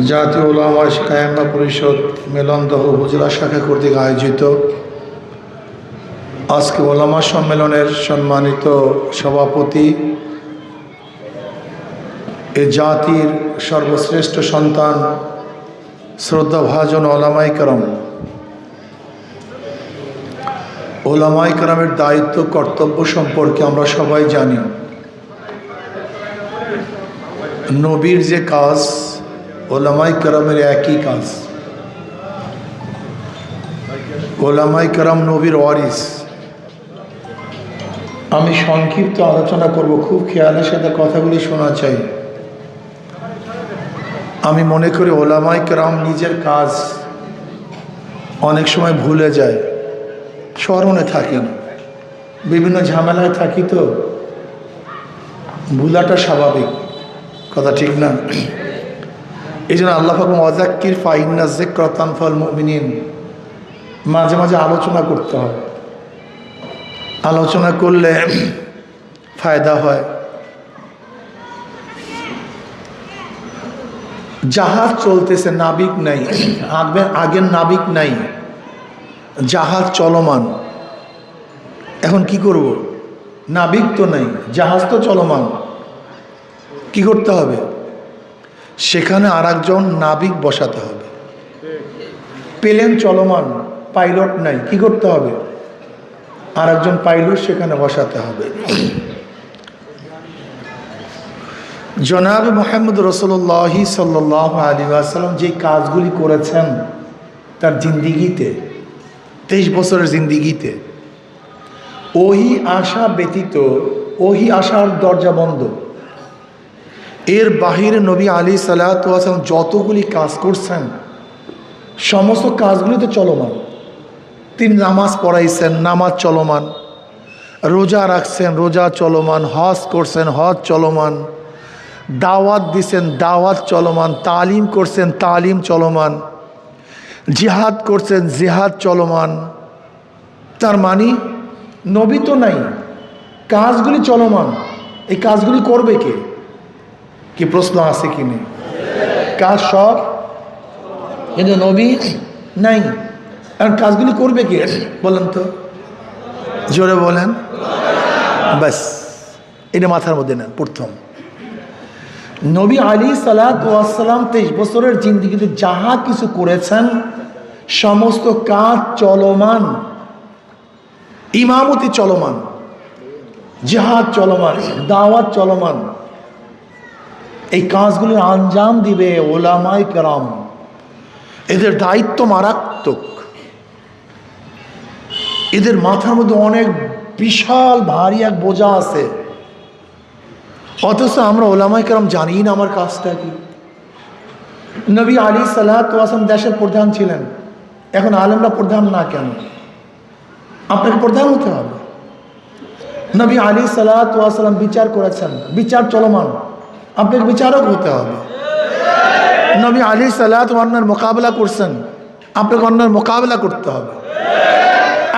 জাতীয় উলামা কায়েমা পরিষদ মেলন্দহ উপজেলা শাখা কর্তৃক আয়োজিত আজকে ওলামা সম্মেলনের সম্মানিত সভাপতি, এ জাতির সর্বশ্রেষ্ঠ সন্তান শ্রদ্ধাভাজন ওলামায়ে কেরাম, ওলামায়ে কেরামের দায়িত্ব কর্তব্য সম্পর্কে আমরা সবাই জানি। নবীর যে কাজ, ওলামায়ে কেরামের একই কাজ। ওলামায়ে কেরাম নবীর ওয়ারিস। আমি সংক্ষিপ্ত আলোচনা করব, খুব খেয়ালের সাথে কথাগুলি শোনা চাই। আমি মনে করি ওলামায়ে কেরাম নিজের কাজ অনেক সময় ভুলে যায়, স্মরণে থাকে না, বিভিন্ন ঝামেলায় থাকি তো ভুলাটা স্বাভাবিক, কথা ঠিক না? এই জন্য আল্লাহ পাক ওয়াযাক্কির ফাইন্না যিকরা তানফাউল মুমিনিন, মাঝে মাঝে আলোচনা করতে হয়। আলোচনা করলে ফায়দা হয়। জাহাজ চলতেছে, নাবিক নাই, আগের নাবিক নাই, জাহাজ চলমান। এখন কি করব? নাবিক তো নাই, জাহাজ তো চলমান, কি করতে হবে? সেখানে আরেকজন নাবিক বসাতে হবে। প্লেন চলমান, পাইলট নাই, কি করতে হবে? আরেকজন পাইলট সেখানে বসাতে হবে। জনাব মুহাম্মদ রাসূলুল্লাহ সাল্লাল্লাহু আলাইহি ওয়াসাল্লাম যে কাজগুলি করেছেন তার জিন্দিগিতে, 23 বছরের জিন্দিগিতে, ওহি আশা ব্যতীত, ওহি আশার দরজা বন্ধ। এর বাহিরে নবী আলাইহিস সালাতু ওয়াস সালাম যতগুলি কাজ করছেন সমস্ত কাজগুলি তো চলমান। তিনি নামাজ পড়াইছেন, নামাজ চলমান, রোজা রাখছেন, রোজা চলমান, হজ করছেন, হজ চলমান, দাওয়াত দিছেন, দাওয়াত চলমান, তালিম করছেন, তালিম চলমান, জিহাদ করছেন, জিহাদ চলমান। তার মানে নবী তো নাই, কাজগুলি চলমান। এই কাজগুলি করবে কে? কি প্রশ্ন আছে কি নেই? কাজ সব, কিন্তু নবী নাই, কারণ কাজগুলি করবে কে বলেন তো, জোরে বলেন। ব্যাস, এটা মাথার মধ্যে নেন। প্রথম, নবী আলাইহিস সালাতু ওয়াস সালাম 23 বছরের জিন্দেগিতে যাহা কিছু করেছেন সমস্ত কাজ চলমান। ইমামতি চলমান, জিহাদ চলমান, দাওয়াত চলমান। এই কাজগুলির আঞ্জাম দিবে ওলামায়ে কেরাম। এদের দায়িত্ব মারাত্মক। এদের মাথার মধ্যে অনেক বিশাল ভারী এক বোঝা আছে, অথচ আমরা ওলামায়ে কেরাম জানি না আমার কাজটা কি। নবী আলাইহিস সালাতু ওয়াস সালাম দেশের প্রধান ছিলেন, এখন আলেমরা প্রধান না কেন? আপনাকে প্রধান হতে হবে। নবী আলাইহিস সালাতু ওয়াস সালাম বিচার করেছেন, বিচার চলমান, আপনাকে বিচারক হতে হবে। নবী আলাইহিস সালাতু অন্যের মোকাবেলা করছেন, আপনাকে অন্যের মোকাবেলা করতে হবে।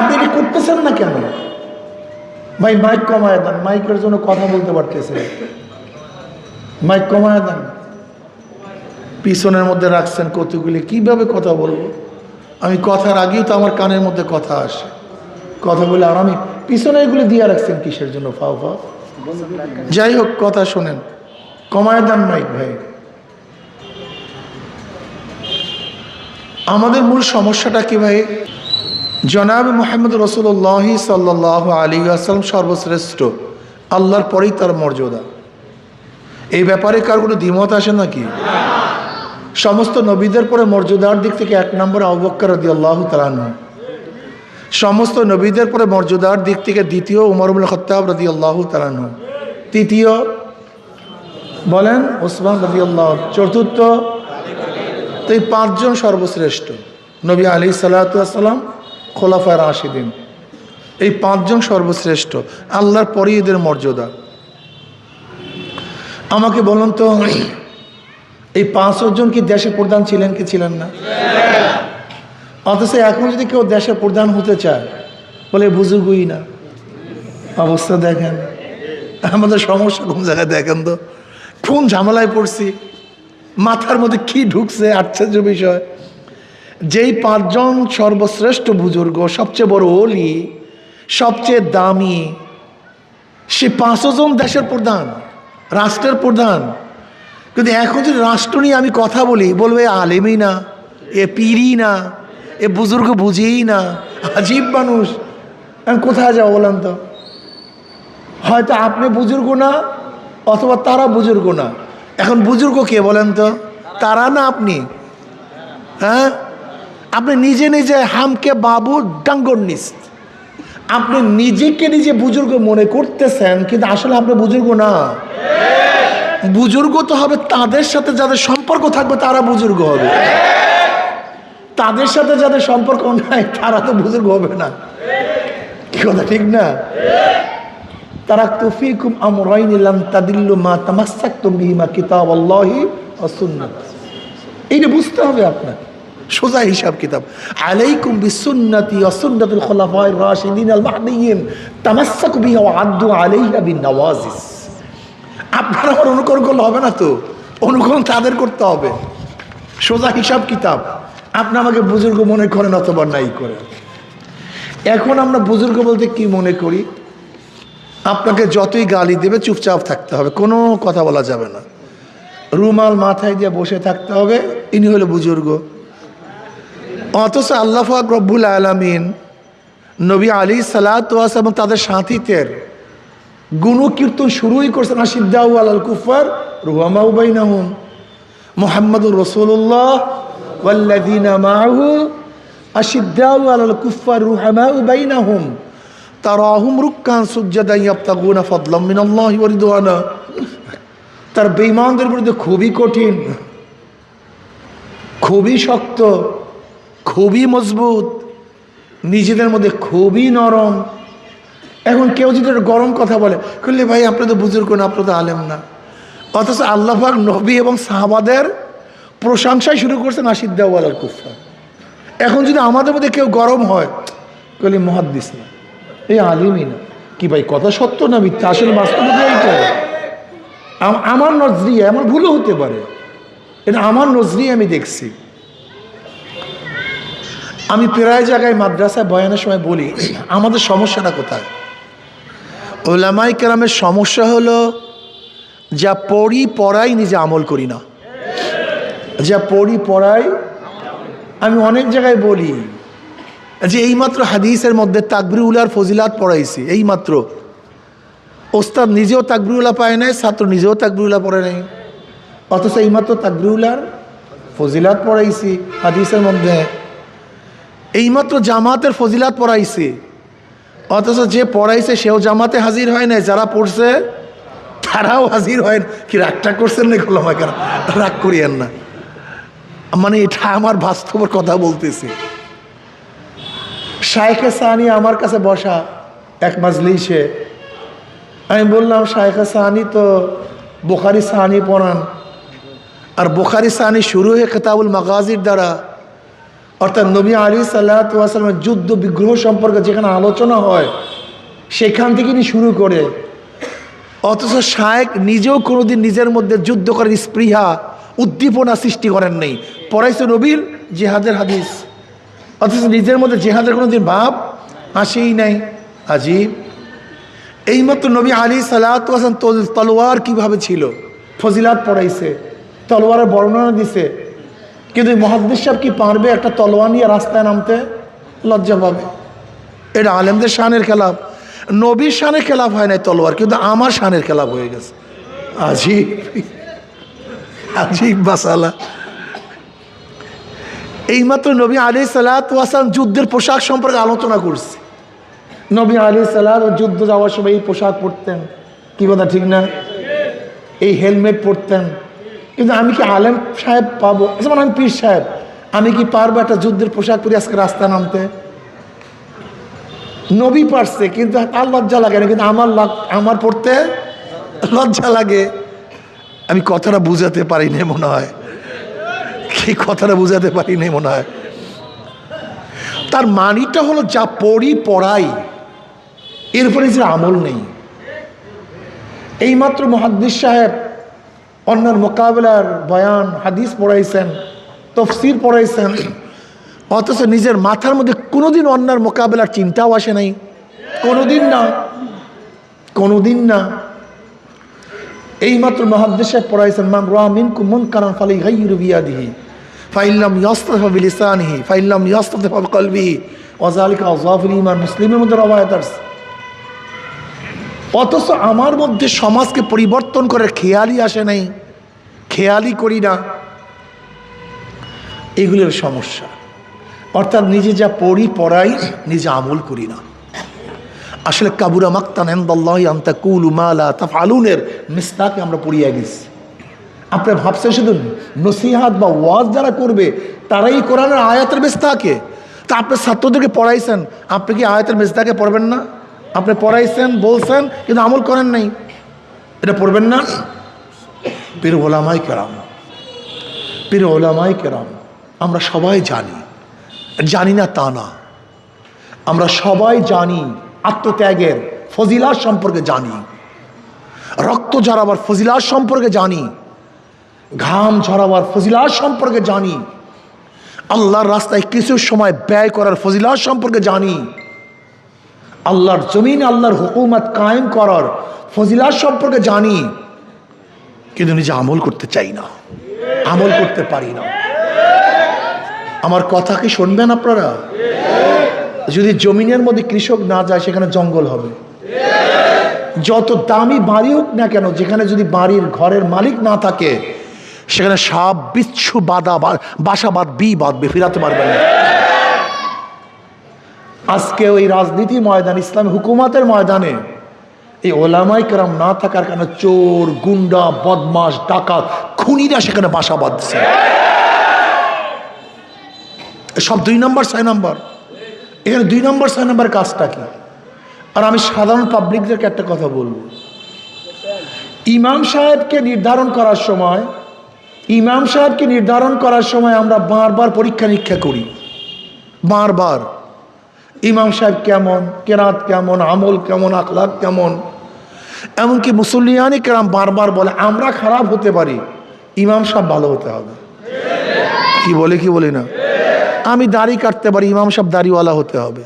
আপনি কি করতেছেন না কেন? ভাই মাইক কমায় দেন, মাইকের জন্য কথা বলতে পারতেছে, মাইক কমায় দেন। পিছনের মধ্যে রাখছেন কতগুলি, কিভাবে কথা বলবো? আমি কথার আগেই তো আমার কানের মধ্যে কথা আসে, কথা বলে। আর আমি পিছনে এগুলি দিয়ে রাখছেন কিসের জন্য? ফাও ফাও। যাই হোক, কথা শোনেন, কমায় দেন মাইক ভাই। আমাদের মূল সমস্যাটা কি ভাই? জনাব মুহাম্মদ রাসূলুল্লাহ সাল্লাল্লাহু আলাইহি ওয়াসাল্লাম সর্বশ্রেষ্ঠ, আল্লাহর পরেই তার মর্যাদা। এই ব্যাপারে কার কোনো দ্বিমত আসে নাকি? সমস্ত নবীদের পরে মর্যাদার দিক থেকে 1 নম্বরে আবু বকর রাদিয়াল্লাহু তাআলা আনহু, সমস্ত নবীদের পরে মর্যাদার দিক থেকে দ্বিতীয় উমর ইবনে খাত্তাব রাদিয়াল্লাহু তাআলা আনহু, তৃতীয় বলেন ওসমান রাদিয়াল্লাহু, চতুর্থ। তো এই 5 জন সর্বশ্রেষ্ঠ। নবী আলাইহিস সালাতু ওয়াস সালাম, খোলাফায়ে রাশিদিন, এই 5 জন সর্বশ্রেষ্ঠ, আল্লাহর পরেই এদের মর্যাদা। আমাকে বলুন তো, এই 5 জন কি দেশের প্রধান ছিলেন কি ছিলেন না? অথচ এখন যদি কেউ দেশের প্রধান হতে চায়, বলে বুঝুগুই না। অবস্থা দেখেন, আমাদের সমস্যা কোন জায়গায় দেখেন তো, কোন ঝামেলায় পড়ছি। মাথার মধ্যে কি ঢুকছে আশ্চর্য বিষয়। যেই 5 জন সর্বশ্রেষ্ঠ বুজুর্গ, সবচেয়ে বড় ওলি, সবচেয়ে দামি, সে 5 জন দেশের প্রধান, রাষ্ট্রের প্রধান। কিন্তু এখন যদি রাষ্ট্র নিয়ে আমি কথা বলি, বলবো এ আলেমই না, এ পীরই না, এ বুজুর্গ বুঝেই না, আজীব মানুষ। আমি কোথায় যাবো বলেন তো? হয়তো আপনি বুজুর্গ না, অথবা তারা বুজুর্গ না। এখন বুজুর্গ কে বলেন তো? তারা না আপনি? হ্যাঁ, আপনি নিজে নিজে হামকে বাবু ডাঙ্গরনিস, আপনি নিজেকে নিজে বুজুর্গ মনে করতেছেন, কিন্তু আসলে আপনি বুজুর্গ না। বুজুর্গ তো হবে তাদের সাথে যাদের সম্পর্ক থাকবে, তারা বুজুর্গ হবে। তাদের সাথে যাদের সম্পর্ক নাই, তারা তো বুজুর্গ হবে না। কি কথা ঠিক না? তারাকতু ফীকুম আমরাইন লাম তাদিল্লু মা তামাসসাকতুম বিহিমা কিতাবাল্লাহি ওয়া সুন্নাহ। এইটা বুঝতে হবে আপনার। সোজা হিসাব কিতাব। আলাইকুম বিসুন্নতি ওয়া সুন্নাতুল খুলাফায়ে রাশিদিন আল মাহদিয়্যিন তামাসসাকু বিহা ওয়া আদ্দু আলাইহা বিন-নওয়াজিস। আপনারা আমার অনুকরণ করলে হবে না তো, অনুকরণ তাদের করতে হবে। সোজা হিসাব কিতাব। আপনি আমাকে বুজুর্গ মনে করেন অথবা নাই করেন। এখন আমরা বুজুর্গ বলতে কি মনে করি? আপনাকে যতই গালি দেবে চুপচাপ থাকতে হবে, কোনো কথা বলা যাবে না, রুমাল মাথায় দিয়ে বসে থাকতে হবে, ইনি হলো বুজুর্গ। অথচ আল্লাহ পাক রব্বুল আলামিন নবী আলাইহিসসালাতু ওয়াস সালাম তাদের সাথীদের গুণকীর্তন শুরুই করছেন, আশিদ্দাউ আলাল কুফার রুহামাউ বাইনাহুম, মুহাম্মাদুর রাসূলুল্লাহ ওয়াল্লাযীনা মাআহু আশিদ্দাউ আলাল কুফার রুহামাউ বাইনাহুম তারাহুম রুক্কান সুজ্জাদান ইয়াবতাগুনা ফাদলাম মিনাল্লাহি ওয়া রিদওয়ানা। তার বেঈমানদের বিরুদ্ধে খুবই কঠিন, খুবই শক্ত, খুবই মজবুত, নিজেদের মধ্যে খুবই নরম। এখন কেউ যদি একটা গরম কথা বলে, করলে ভাই আপনি তো বুজুর্গ না, আপনি তো আলেম না। অথচ আল্লাহ পাক নবী এবং সাহাবাদের প্রশংসাই শুরু করছেন আশিদ্দাউ আলাল কুফার। এখন যদি আমাদের মধ্যে কেউ গরম হয়, কলি মুহাদ্দিস না, এই আলিমই না। কি ভাই কথা সত্য না মিথ্যা? আসলে বাস্তবতা এইটা। আমার নজরিয়া, আমার ভুলও হতে পারে, এটা আমার নজরিয়া আমি দেখছি। আমি প্রায় জায়গায় মাদ্রাসায় বয়ানের সময় বলি, আমাদের সমস্যাটা কোথায়? উলামায়ে কেরামের সমস্যা হলো যা পড়াই নিজে আমল করি না। যা পড়াই, আমি অনেক জায়গায় বলি যে এইমাত্র হাদিসের মধ্যে তাকবীরুল্লাহর ফজিলাত পড়াইছি, এইমাত্র ওস্তাদ নিজেও তাকবীরুল্লাহ পায় নাই, ছাত্র নিজেও তাকবীরুল্লাহ পড়ে নাই, অথচ এইমাত্র তাকবীরুল্লাহর ফজিলাত পড়াইছি হাদিসের মধ্যে। এইমাত্র জামাতের ফজিলাত পড়াইছি, অথচ যে পড়াইছে সেও জামাতে হাজির হয় নাই, যারা পড়ছে তারাও হাজির হয় না। কি রাগটা করছেন না? গোলামা কেন রাগ করিয়েন না, মানে এটা আমার বাস্তবের কথা বলতেছি। শায়েখে সানি আমার কাছে বসা এক মাজলিসে, আমি বললাম শায়েখে সানি তো বুখারী সানি পড়ান, আর বুখারী সানি শুরু হয়ে কিতাবুল মাগাজির দ্বারা, অর্থাৎ নবী আলাইহিসসালাতু ওয়াস সালামের যুদ্ধ বিগ্রহ সম্পর্কে যেখানে আলোচনা হয় সেখান থেকে নিয়ে শুরু করে। অথচ শায়েখ নিজেও কোনোদিন নিজের মধ্যে যুদ্ধ করার স্পৃহা উদ্দীপনা সৃষ্টি করেন নাই, পড়াইছে নবীর জিহাদের হাদিস, অথচ নিজের মধ্যে জিহাদের কোনোদিন ভাব আসেই নাই। আজীব। এইমাত্র নবী আলাইহিসসালাতু ওয়াস সালাম তলোয়ার কীভাবে ছিল ফজিলাত পড়াইছে, তলোয়ারের বর্ণনা দিছে, কিন্তু মুহাদ্দিস সাহেব কি পারবে একটা তলোয়ার নিয়ে রাস্তায় নামতে? লজ্জা পাবে। এটা আলেমদের শানের খেলাফ, নবীর শানের খেলাফ হয় নাই তলোয়ার, কিন্তু আমার শানের খেলাফ হয়ে গেছে। আজীব আজীব মাসালা। এইমাত্র নবী আলাইহিসসালাতু ওয়াস সালাম যুদ্ধের পোশাক সম্পর্কে আলোচনা করছে। নবী আলাইহিসসালাম যুদ্ধ যাওয়ার সময় এই পোশাক পরতেন, কি কথা ঠিক না? এই হেলমেট পরতেন। কিন্তু আমি কি আলেম সাহেব পাবো, যেমন আমি পীর সাহেব, আমি কি পারবো একটা যুদ্ধের পোশাক পরে আজকে রাস্তা নামতে? নবী পারছে, কিন্তু তার লজ্জা লাগে না, কিন্তু আমার পড়তে লজ্জা লাগে। আমি কথাটা বুঝাতে পারি না মনে হয়, কি কথাটা বুঝাতে পারি না মনে হয়। তার মানিটা হলো যা পড়াই, এরপরে যে আমল নেই। এইমাত্র মুহাদ্দিস সাহেব অন্যের মোকাবেলার বয়ান হাদিস পড়াইছেন, তফসির পড়াইছেন, অথচ নিজের মাথার মধ্যে কোনোদিন অন্যের মোকাবেলার চিন্তাও আসে নাই, কোনোদিন না, কোনোদিন না। এইমাত্র মুহাদ্দিস সাহেব পড়াইছেন, মান রাআ মিনকুম মুনকারান ফালিয়ুগাইয়িরহু বিয়াদিহি ফাইল্লাম ইয়াসতাতিফ বিলিসানিহি ফাইল্লাম ইয়াসতাতিফ বিকলবিহি ওয়া যালিকা আযআফুল ঈমান। মুসলিমের মধ্যে রওয়ায়াত আছে। অথচ আমার মধ্যে সমাজকে পরিবর্তন করে খেয়ালই আসে নাই, খেয়ালই করি না। এগুলোর সমস্যা। অর্থাৎ নিজে যা পড়াই নিজে আমল করি না। আসলে কাবুরা মাক্তান ইনদাল্লাহি আন তাকুলু মা লা তাফআলুনের মিসদাকে আমরা পড়িয়ে গেছি। আপনি ভাবছেন শুধু নসিহাত বা ওয়াজ যারা করবে তারাই কোরআনের আয়াতের মিসদাকে? তা আপনি ছাত্রদেরকে পড়াইছেন, আপনি কি আয়াতের মিসদাকে পড়বেন না? আপনি পড়াইছেন, বলছেন, কিন্তু আমল করেন নাই, এটা পড়বেন না? পীর ওলামায়ে কেরাম, পীর ওলামায়ে কেরাম আমরা সবাই জানি, জানি না তা না, আমরা সবাই জানি আত্মত্যাগের ফজিলাত সম্পর্কে জানি, রক্ত ঝরাবার ফজিলাত সম্পর্কে জানি, ঘাম ঝরাবার ফজিলাত সম্পর্কে জানি, আল্লাহর রাস্তায় কিছু সময় ব্যয় করার ফজিলাত সম্পর্কে জানি, আল্লাহর জমিনে আল্লাহর হুকুমত কায়েম করার ফজিলাত সম্পর্কে জানি, কিন্তু নিজে আমল করতে চাই না, আমল করতে পারি না। আমার কথা কি শুনবেন আপনারা? যদি জমিনের মধ্যে কৃষক না যায় সেখানে জঙ্গল হবে। যত দামি বাড়ি হোক না কেন, যেখানে যদি বাড়ির ঘরের মালিক না থাকে সেখানে সাপ বিচ্ছু বাসা বাঁধবে, ফিরাতে পারবে না। আজকে ওই রাজনীতি ময়দান, ইসলামী হুকুমাতের ময়দানে এই ওলামায়ে কেরাম না থাকার কারণে চোর, গুন্ডা, বদমাশ, ডাকাত, খুনিরা সেখানে বাসা বাঁধছে। সব 2 নম্বর 6 নম্বর। এখানে 2 নম্বর 6 নম্বর কাজটা কি? আর আমি সাধারণ পাবলিকদেরকে একটা কথা বলবো, ইমাম সাহেবকে নির্ধারণ করার সময় আমরা বারবার পরীক্ষা নিরীক্ষা করি, বারবার ইমাম সাহেব কেমন, কেরাত কেমন, আমল কেমন, আখলাক কেমন। এমনকি মুসল্লিয়ানে কেরাম বারবার বলে আমরা খারাপ হতে পারি, ইমাম সাহেব ভালো হতে হবে। কি বলে না? আমি দাড়ি কাটতে পারি, ইমাম সাহেব দাড়িওয়ালা হতে হবে।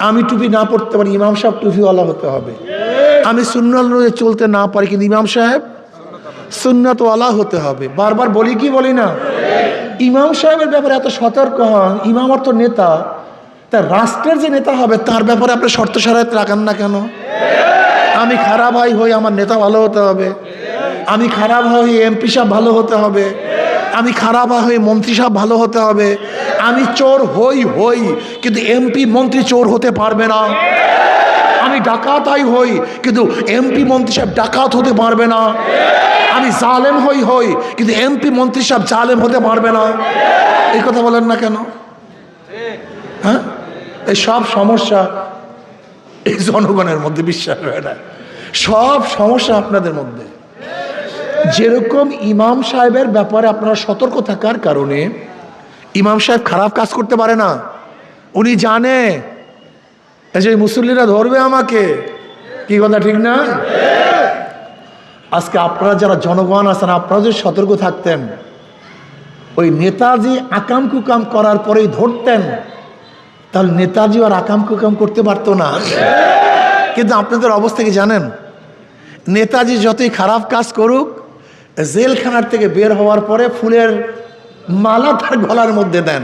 আমি টুপি না পড়তে পারি, ইমাম সাহেব টুপিওয়ালা হতে হবে। আমি সুন্নাত অনুযায়ী চলতে না পারি, কিন্তু ইমাম সাহেব সুন্নাতওয়ালা হতে হবে। বারবার বলি না? ইমাম সাহেবের ব্যাপারে এত সতর্ক হন। ইমাম অর্থ নেতা, তা রাষ্ট্রের যে নেতা হবে তার ব্যাপারে আপনি শর্ত শরায়ত রাখেন না কেন? আমি খারাপ হই আমার নেতা ভালো হতে হবে, আমি খারাপ হই এমপি সাহেব ভালো হতে হবে, আমি খারাপ হই মন্ত্রী সাহেব ভালো হতে হবে, আমি চোর হই কিন্তু এমপি মন্ত্রী চোর হতে পারবে না, আমি ডাকাত হই কিন্তু এমপি মন্ত্রী সাহেব ডাকাত হতে পারবে না, আমি জালেম হই কিন্তু এমপি মন্ত্রী সাহেব জালেম হতে পারবে না। এই কথা বলেন না কেন? হ্যাঁ, এই সব সমস্যা এই জনগণের মধ্যে, বিশ্বাস হয় না, সব সমস্যা আপনাদের মধ্যে। যেরকম ইমাম সাহেবের ব্যাপারে আপনারা সতর্ক থাকার কারণে ইমাম সাহেব খারাপ কাজ করতে পারে না। উনি জানে যে মুসল্লিরা ধরবে আমাকে, কি কথা ঠিক না? আজকে আপনারা যারা জনগণ আছেন, আপনারা যদি সতর্ক থাকতেন, ওই নেতাজি আকাম কুকাম করার পরেই ধরতেন, তাহলে নেতাজি আর আকাম কুকাম করতে পারতো না। কিন্তু আপনাদের অবস্থা কি জানেন? নেতাজি যতই খারাপ কাজ করুক, জেলখানার থেকে বের হওয়ার পরে ফুলের মালা তার গলার মধ্যে দেন।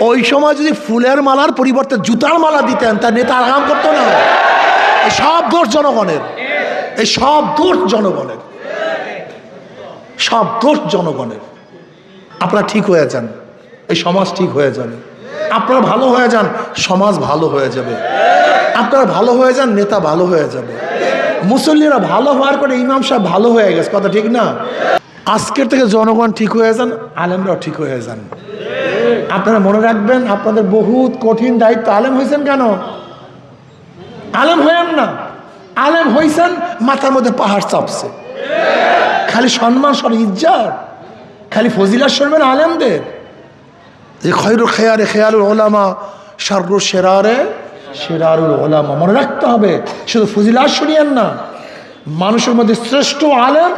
ওই সময় যদি ফুলের মালার পরিবর্তে জুতার মালা দিতেন, তার নেতা আরাম করতো না। এই সব দোষ জনগণের, এই সব দোষ জনগণের, সব দোষ জনগণের। আপনারা ঠিক হয়ে যান, এই সমাজ ঠিক হয়ে যাবে। আপনারা ভালো হয়ে যান, সমাজ ভালো হয়ে যাবে। আপনারা ভালো হয়ে যান, নেতা ভালো হয়ে যাবে। মুসল্লিরা ভালো হওয়ার পরে ইমাম সাহেব ভালো হয়ে গেছে, কথা ঠিক না? আজকের থেকে জনগণ ঠিক হয়ে যান, আলেমরাও ঠিক হয়ে যান। আপনারা মনে রাখবেন, আপনাদের বহুত কঠিন দায়িত্ব। আলেম হয়েছেন কেন? আলেম হয়েন না, আলেম হয়েছেন মাথার মধ্যে পাহাড় চাপছে, খালি সম্মান সর ইজ্জত, খালি ফজিলাত শুনবেন আলেমদের। যে খয়রুল খেয়ারে খেয়ারুল ওলামা, শাররুল শেরারে শেরারুল ওলামা। মনে রাখতে হবে, শুধু ফজিলাত শুনিয়েন না। মানুষের মধ্যে শ্রেষ্ঠ আলেম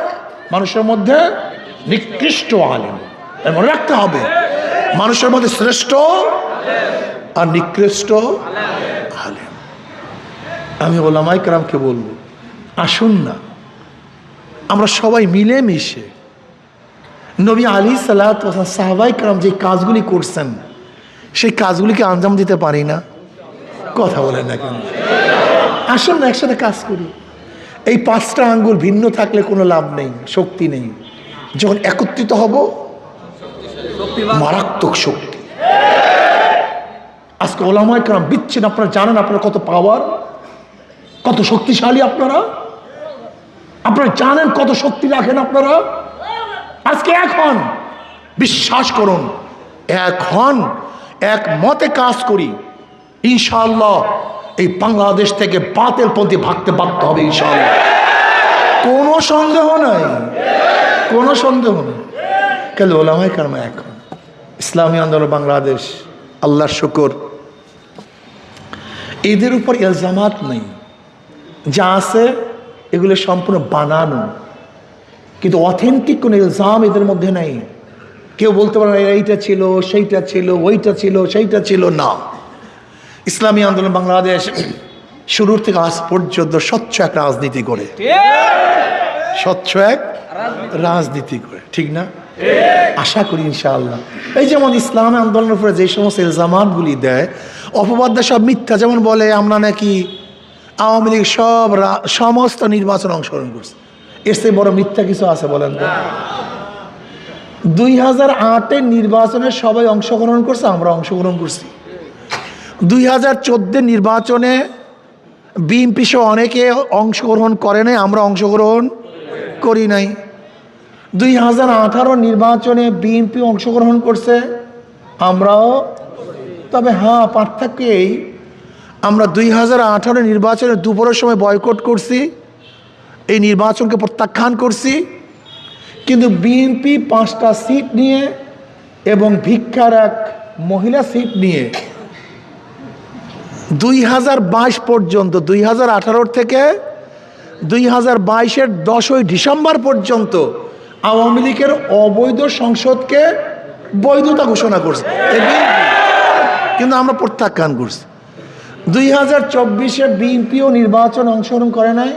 মানুষের মধ্যে নিকৃষ্ট আলেম, মনে রাখতে হবে। মানুষের মধ্যে শ্রেষ্ঠ আর নিকৃষ্ট আলেম। আমি ওলামায়ে কেরামকে বলবো, আসুন না আমরা সবাই মিলে মিশে নবী আলাইহিসসালাতু ওয়াসসালাম সাহাবায়ে কেরাম যে কাজগুলি করছেন সেই কাজগুলিকে আঞ্জাম দিতে পারি না? কথা বলেন না কেন? আসুন না একসাথে কাজ করি। এই 5টা আঙ্গুল ভিন্ন থাকলে কোনো লাভ নেই, শক্তি নেই। যখন একত্রিত হব, মারাত্মক শক্তি। আজকে ওলামায়ে কেরাম বিচ্ছিন্ন, আপনারা জানেন আপনারা কত পাওয়ার, কত শক্তিশালী আপনারা জানেন কত শক্তি রাখেন আপনারা। আজকে এখন বিশ্বাস করুন, এখন এক মতে কাজ করি, ইনশাআল্লাহ এই বাংলাদেশ থেকে বাতিলপন্থী ভাগতে বাধ্য হবে ইনশাআল্লাহ। কোনো সন্দেহ নাই, কোনো সন্দেহ নেই। কেন ওলামায়ে কেরাম এখন ইসলামী আন্দোলন বাংলাদেশ, আল্লাহর শুকর, এদের উপর ইলজামাত নেই। যা আছে এগুলো সম্পূর্ণ বানানো, কিন্তু অথেন্টিক কোনো ইলজাম এদের মধ্যে নেই। কেউ বলতে পারে এইটা ছিল, সেইটা ছিল, ওইটা ছিল, সেইটা ছিল না। ইসলামী আন্দোলন বাংলাদেশ শুরুর থেকে আজ পর্যন্ত স্বচ্ছ এক রাজনীতি করে, স্বচ্ছ এক রাজনীতি করে, ঠিক না? আশা করি ইনশাআল্লাহ। এই যেমন ইসলামী আন্দোলনের উপরে যে সমস্ত ইলজামাতগুলি দেয়, অপবাদ দেয়, সব মিথ্যা। যেমন বলে আমরা নাকি আওয়ামী লীগ সমস্ত নির্বাচন অংশগ্রহণ করছে। এর চেয়ে বড় মিথ্যা কিছু আছে বলেন তো? 2008-এর নির্বাচনে সবাই অংশগ্রহণ করছে, আমরা অংশগ্রহণ করছি। 2014 নির্বাচনে বিএনপি সহ অনেকে অংশগ্রহণ করে নাই, আমরা অংশগ্রহণ করি নাই। 2018 নির্বাচনে বিএনপি অংশগ্রহণ করছে, আমরাও। তবে হ্যাঁ, পার্থক্য এই, আমরা 2018 নির্বাচনে দুপুরের সময় বয়কট করছি, এই নির্বাচনকে প্রত্যাখ্যান করছি। কিন্তু বিএনপি 5টা সিট নিয়ে এবং ভিক্ষার এক মহিলা সিট নিয়ে 2022 পর্যন্ত, 2018 থেকে 2022-এর 10ই ডিসেম্বর পর্যন্ত আওয়ামী লীগের অবৈধ সংসদকে বৈধতা ঘোষণা করছে, কিন্তু আমরা প্রত্যাখ্যান করছি। 2024-এ বিএনপিও নির্বাচন অংশগ্রহণ করে নাই,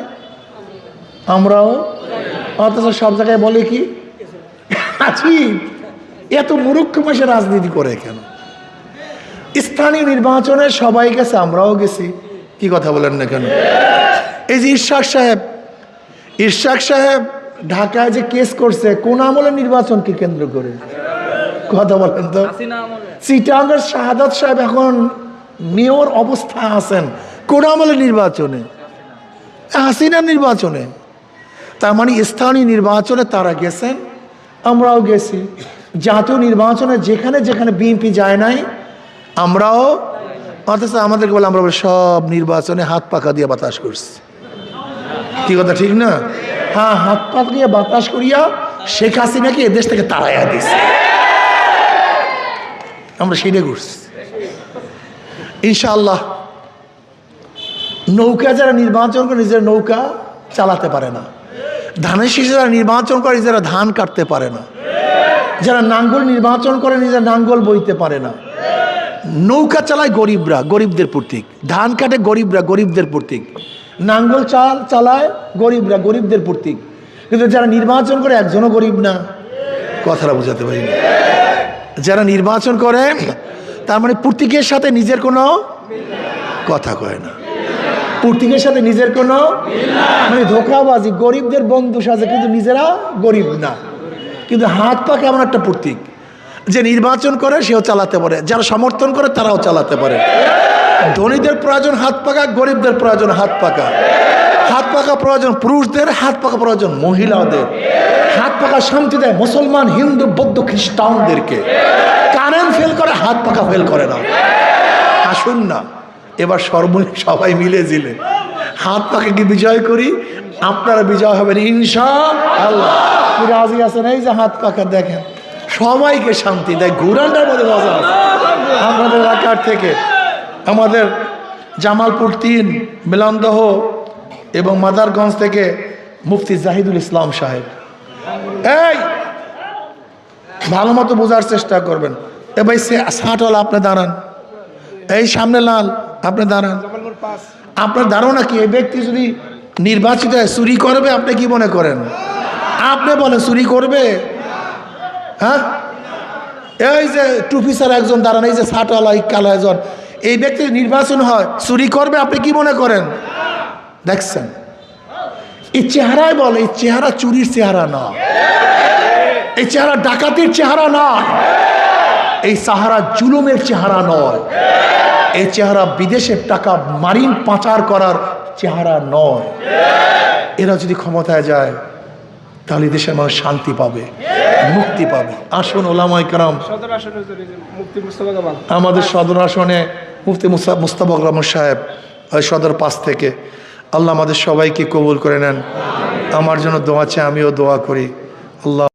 আমরাও। অথচ সব জায়গায় বলে কি আছি, এত মূর্খ মাসে রাজনীতি করে কেন? স্থানীয় নির্বাচনে সবাই গেছে, আমরাও গেছি। কি কথা বলেন না কেন? এই যে ইরশাদ সাহেব ঢাকায় যে কেস করছে, কোন আমলের নির্বাচনকে কেন্দ্র করে? কথা বলেন তো। চিটাগাংয়ের শাহাদাত সাহেব এখন মেয়র অবস্থায় আছেন, কোন আমলের নির্বাচনে? হাসিনার নির্বাচনে। তার মানে স্থানীয় নির্বাচনে তারা গেছেন, আমরাও গেছি। জাতীয় নির্বাচনে যেখানে যেখানে বিএনপি যায় নাই, আমরাও। অথচ আমাদেরকে বলে আমরা সব নির্বাচনে হাত পাকা দিয়ে বাতাস করছি। কি কথা ঠিক না? হ্যাঁ, হাত পাকা দিয়ে বাতাস করিয়া শেখ হাসিনাকে এদেশ থেকে তাড়াইয়া দিছে, আমরা সেটা করছি। ইনশাআল্লাহ নৌকা যারা নির্বাচন করে নিজের নৌকা চালাতে পারে না, ধানের শীষে যারা নির্বাচন করে নিজেরা ধান কাটতে পারে না, যারা নাঙ্গল নির্বাচন করে নিজের নাঙ্গল বইতে পারে না। নৌকা চালায় গরিবরা, গরিবদের প্রতীক। ধান কাটে গরিবরা, গরিবদের প্রতীক। নাঙ্গল চালায় গরিবরা, গরিবদের প্রতীক। কিন্তু যারা নির্বাচন করে একজনও গরিব না। কথাটা বোঝাতে পারি না? যারা নির্বাচন করে তার মানে প্রতীকের সাথে নিজের কোনো কথা কয় না, প্রতীকের সাথে নিজের কোনো মানে ধোঁকাবাজি, গরিবদের বন্ধু সাজে, কিন্তু নিজেরা গরিব না। কিন্তু হাত পা কেমন একটা প্রতীক, যে নির্বাচন করে সেও চালাতে পারে, যারা সমর্থন করে তারাও চালাতে পারে। ধনীদের প্রয়োজন হাত পাকা, গরিবদের প্রয়োজন হাত পাকা। হাত পাকা প্রয়োজন পুরুষদের, হাত পাকা প্রয়োজন মহিলাদের। হাত পাকা শান্তি দেয় মুসলমান, হিন্দু, বৌদ্ধ, খ্রিস্টানদেরকে। কারেন্ট ফেল করে, হাত পাকা ফেল করে না। আসুন না এবার সবাই মিলে জিলে হাত পাকাকে বিজয় করি, আপনারা বিজয় হবেন ইনশাআল্লাহ। রাজি আছেন? এই যে হাত পাকা দেখেন, সবাইকে শান্তি দেয়। ঘুরানটার মধ্যে মজা আছে। আপনাদের এলাকার থেকে আমাদের জামালপুর 3, মিলনদহ এবং মাদারগঞ্জ থেকে মুফতি জাহিদুল ইসলাম সাহেব, এই ভালো মতো বোঝার চেষ্টা করবেন। এ ভাই ষাটওয়ালা আপনি দাঁড়ান, এই সামনে লাল আপনি দাঁড়ান। আপনার ধারণা কি এই ব্যক্তি যদি নির্বাচিত হয় চুরি করবে? আপনি কি মনে করেন? আপনি বলেন চুরি করবে? হ্যাঁ, এই যে টুপি ছাড়া একজন দাঁড়ান, এই যে ষাটওয়ালা কালো একজন, এই ব্যক্তি নির্বাচন হয় চুরি করবে? আপনি কি মনে করেন? দেখছেন, এই চেহারাই বলে, এই চেহারা চুরির চেহারা না, এই চেহারা ডাকাতির চেহারা না, এই চেহারা জুলুমের চেহারা নয়, এই চেহারা বিদেশের টাকা মারিন পাচার করার চেহারা নয়। এরা যদি ক্ষমতায় যায় তাহলে দেশের মানুষ শান্তি পাবে, মুক্তি পাবে। আসুন ওলামায়ে কেরাম, আমাদের সদর আসনে মুফতি মুস্তাফা কামাল সাহেব সদর 5 থেকে, আল্লাহ আমাদের সবাইকে কবুল করে নেন। আমার জন্য দোয়া চাই, আমিও দোয়া করি। আল্লাহ